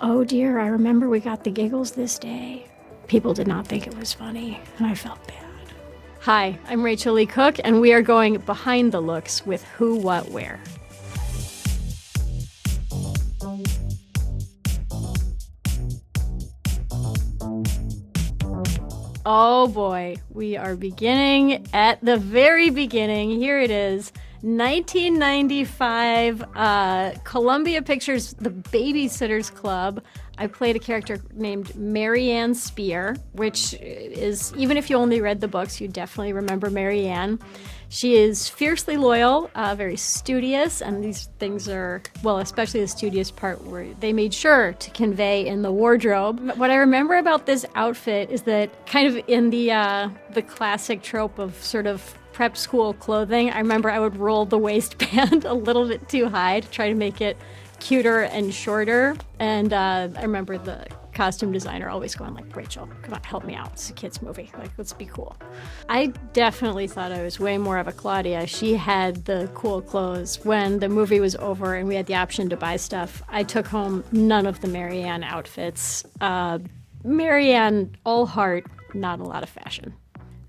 oh dear, I remember we got the giggles this day. People did not think it was funny, and I felt bad. Hi, I'm Rachael Leigh Cook, and we are going behind the looks with Who, What, Where. Oh boy, we are beginning at the very beginning. Here it is, 1995, Columbia Pictures, The Babysitters Club. I played a character named Marianne Spear, which is, even if you only read the books, you definitely remember Marianne. She is fiercely loyal, very studious, and these things are, well, especially the studious part where they made sure to convey in the wardrobe. What I remember about this outfit is that kind of in the classic trope of sort of prep school clothing, I remember I would roll the waistband a little bit too high to try to make it cuter and shorter. And I remember the costume designer always going like, Rachel, come on, help me out. It's a kid's movie. Like, let's be cool. I definitely thought I was way more of a Claudia. She had the cool clothes. When the movie was over and we had the option to buy stuff, I took home none of the Marianne outfits. Marianne, all heart, not a lot of fashion.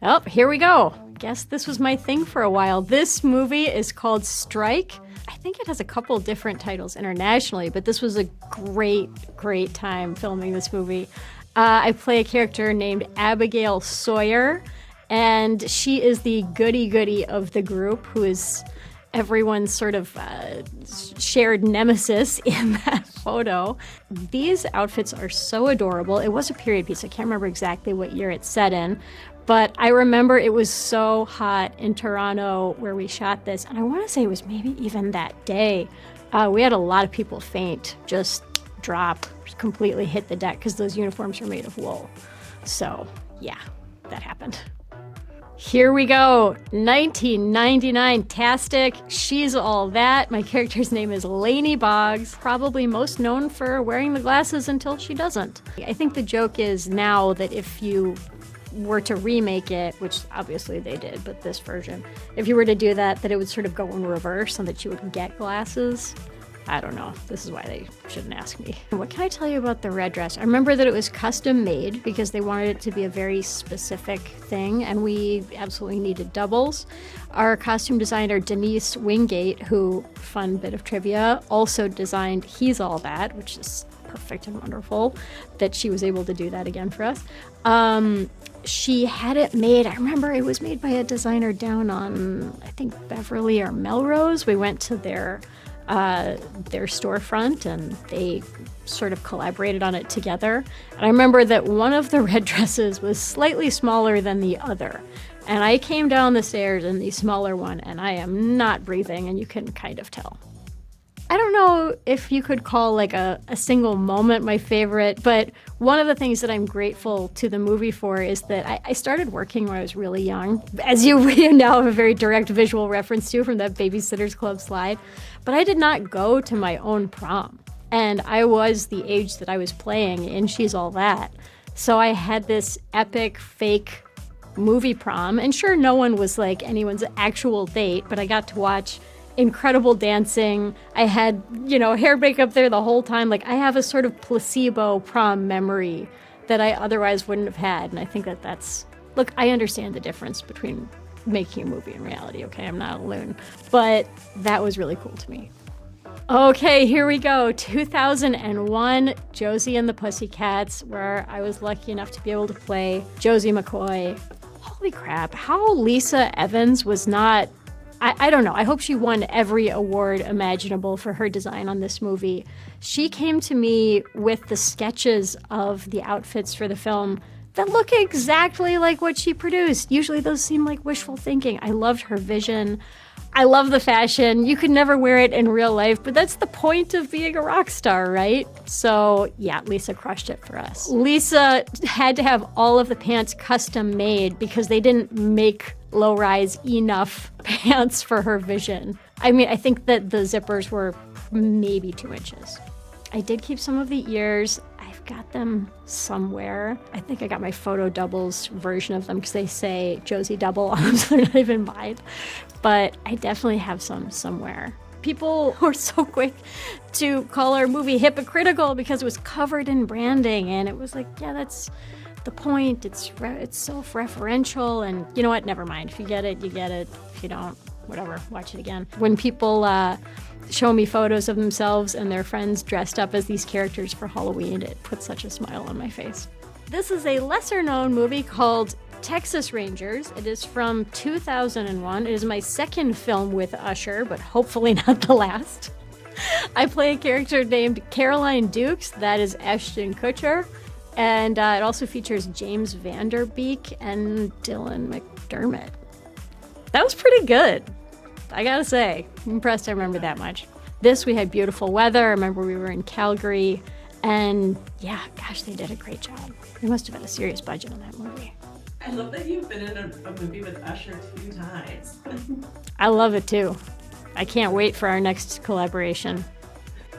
Oh, here we go. Guess this was my thing for a while. This movie is called Strike. I think it has a couple different titles internationally, but this was a great, great time filming this movie. I play a character named Abigail Sawyer, and she is the goody-goody of the group, who is everyone's sort of shared nemesis in that photo. These outfits are so adorable. It was a period piece. I can't remember exactly what year it's set in, but I remember it was so hot in Toronto where we shot this, and I want to say it was maybe even that day. We had a lot of people faint, just drop, completely hit the deck because those uniforms are made of wool. So yeah, that happened. Here we go, 1999-tastic. She's all that. My character's name is Lainey Boggs, probably most known for wearing the glasses until she doesn't. I think the joke is now that if you were to remake it, which obviously they did, but this version, if you were to do that, that it would sort of go in reverse and that you would get glasses. I don't know. This is why they shouldn't ask me. What can I tell you about the red dress? I remember that it was custom made because they wanted it to be a very specific thing, and we absolutely needed doubles. Our costume designer, Denise Wingate, who, fun bit of trivia, also designed He's All That, which is perfect and wonderful that she was able to do that again for us. She had it made, I remember it was made by a designer down on, I think, Beverly or Melrose. We went to their storefront and they sort of collaborated on it together. And I remember that one of the red dresses was slightly smaller than the other. And I came down the stairs in the smaller one and I am not breathing, and you can kind of tell. I don't know if you could call like a single moment my favorite, but one of the things that I'm grateful to the movie for is that I started working when I was really young, as you now have a very direct visual reference to from that Babysitters Club slide. But I did not go to my own prom, and I was the age that I was playing in She's All That. So I had this epic fake movie prom, and sure, no one was like anyone's actual date, but I got to watch incredible dancing. I had, hair makeup there the whole time. Like, I have a sort of placebo prom memory that I otherwise wouldn't have had. And I think that's, look, I understand the difference between making a movie and reality, okay? I'm not a loon. But that was really cool to me. Okay, here we go. 2001, Josie and the Pussycats, where I was lucky enough to be able to play Josie McCoy. Holy crap, how Lisa Evans was not, I don't know. I hope she won every award imaginable for her design on this movie. She came to me with the sketches of the outfits for the film that look exactly like what she produced. Usually those seem like wishful thinking. I loved her vision. I love the fashion. You could never wear it in real life, but that's the point of being a rock star, right? So yeah, Lisa crushed it for us. Lisa had to have all of the pants custom made because they didn't make low-rise enough pants for her vision. I mean, I think that the zippers were maybe 2 inches. I did keep some of the ears. I've got them somewhere. I think I got my photo doubles version of them because they say Josie double on them, so they're not even mine. But I definitely have some somewhere. people were so quick to call our movie hypocritical because it was covered in branding. And it was like, yeah, that's the point. It's self-referential. And you know what? Never mind. If you get it, you get it. If you don't, whatever, watch it again. When people show me photos of themselves and their friends dressed up as these characters for Halloween, it puts such a smile on my face. This is a lesser-known movie called Texas Rangers. It is from 2001. It is my second film with Usher, but hopefully not the last. I play a character named Caroline Dukes. That is Ashton Kutcher. And it also features James Van Der Beek and Dylan McDermott. That was pretty good, I gotta say. I'm impressed I remember that much. We had beautiful weather. I remember we were in Calgary. And yeah, gosh, they did a great job. They must have had a serious budget on that movie. I love that you've been in a movie with Usher 2 times. I love it too. I can't wait for our next collaboration.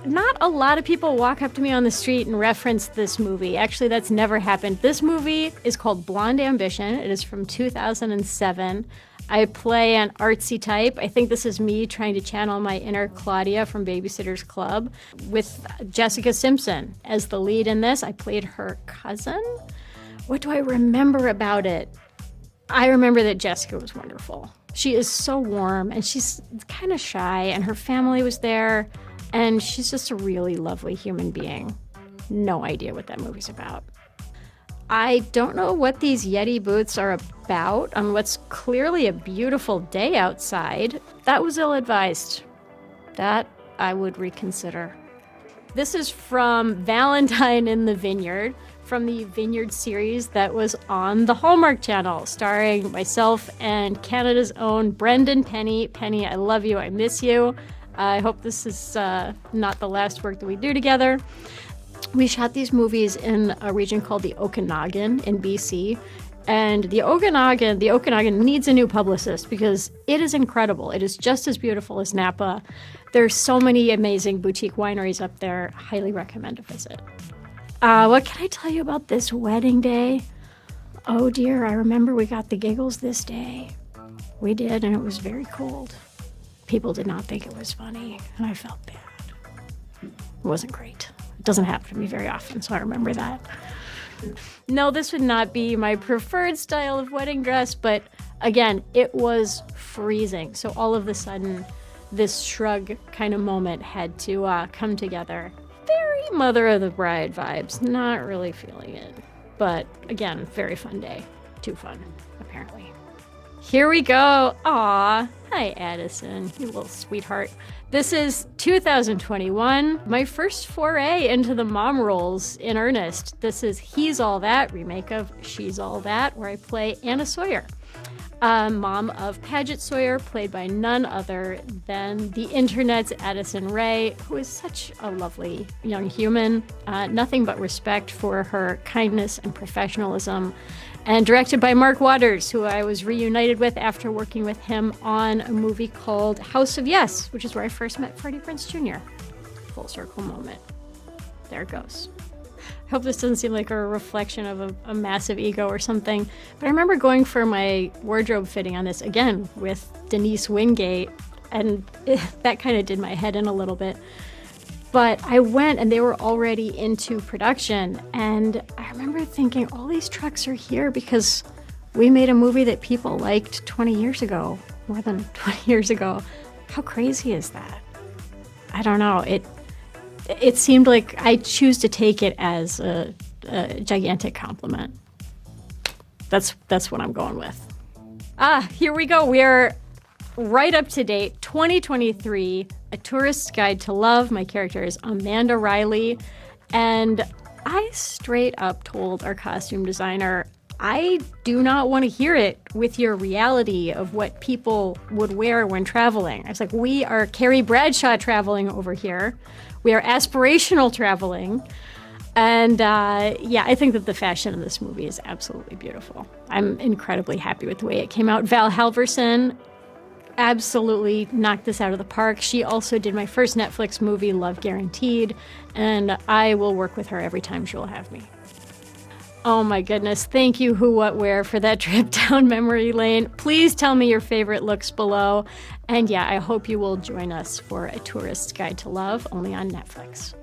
Not a lot of people walk up to me on the street and reference this movie. Actually, that's never happened. This movie is called Blonde Ambition. It is from 2007. I play an artsy type. I think this is me trying to channel my inner Claudia from Babysitters Club with Jessica Simpson as the lead in this. I played her cousin. What do I remember about it? I remember that Jessica was wonderful. She is so warm and she's kind of shy and her family was there and she's just a really lovely human being. No idea what that movie's about. I don't know what these Yeti boots are about on what's clearly a beautiful day outside. That was ill-advised. That I would reconsider. This is from Valentine in the Vineyard, from the Vineyard series that was on the Hallmark Channel, starring myself and Canada's own Brendan Penny. Penny, I love you. I miss you. I hope this is not the last work that we do together. We shot these movies in a region called the Okanagan in BC. And the Okanagan needs a new publicist because it is incredible. It is just as beautiful as Napa. There's so many amazing boutique wineries up there. Highly recommend a visit. What can I tell you about this wedding day? Oh dear, I remember we got the giggles this day. We did, and it was very cold. People did not think it was funny, and I felt bad. It wasn't great. It doesn't happen to me very often, so I remember that. No, this would not be my preferred style of wedding dress, but again, it was freezing. So all of a sudden, this shrug kind of moment had to come together. Very Mother of the Bride vibes. Not really feeling it. But again, very fun day. Too fun, apparently. Here we go. Aw. Hi, Addison, you little sweetheart. This is 2021, my first foray into the mom roles in earnest. This is He's All That, remake of She's All That, where I play Anna Sawyer, mom of Paget Sawyer, played by none other than the internet's Addison Rae, who is such a lovely young human. Nothing but respect for her kindness and professionalism. And directed by Mark Waters, who I was reunited with after working with him on a movie called House of Yes, which is where I first met Freddie Prinze Jr. Full circle moment. There it goes. I hope this doesn't seem like a reflection of a massive ego or something, but I remember going for my wardrobe fitting on this, again, with Denise Wingate, and that kind of did my head in a little bit. But I went and they were already into production, and I remember thinking, all these trucks are here because we made a movie that people liked 20 years ago, more than 20 years ago. How crazy is that? I don't know. It seemed like I choose to take it as a gigantic compliment. That's what I'm going with. Here we go. We're right up to date, 2023, A Tourist's Guide to Love. My character is Amanda Riley, and I straight up told our costume designer, I do not want to hear it with your reality of what people would wear when traveling. I was like, we are Carrie Bradshaw traveling over here. We are aspirational traveling. And yeah, I think that the fashion in this movie is absolutely beautiful. I'm incredibly happy with the way it came out. Val Halverson absolutely knocked this out of the park. She also did my first Netflix movie, Love Guaranteed, and I will work with her every time she'll have me. Oh my goodness, thank you Who What Wear for that trip down memory lane. Please tell me your favorite looks below. And yeah, I hope you will join us for A Tourist's Guide to Love, only on Netflix.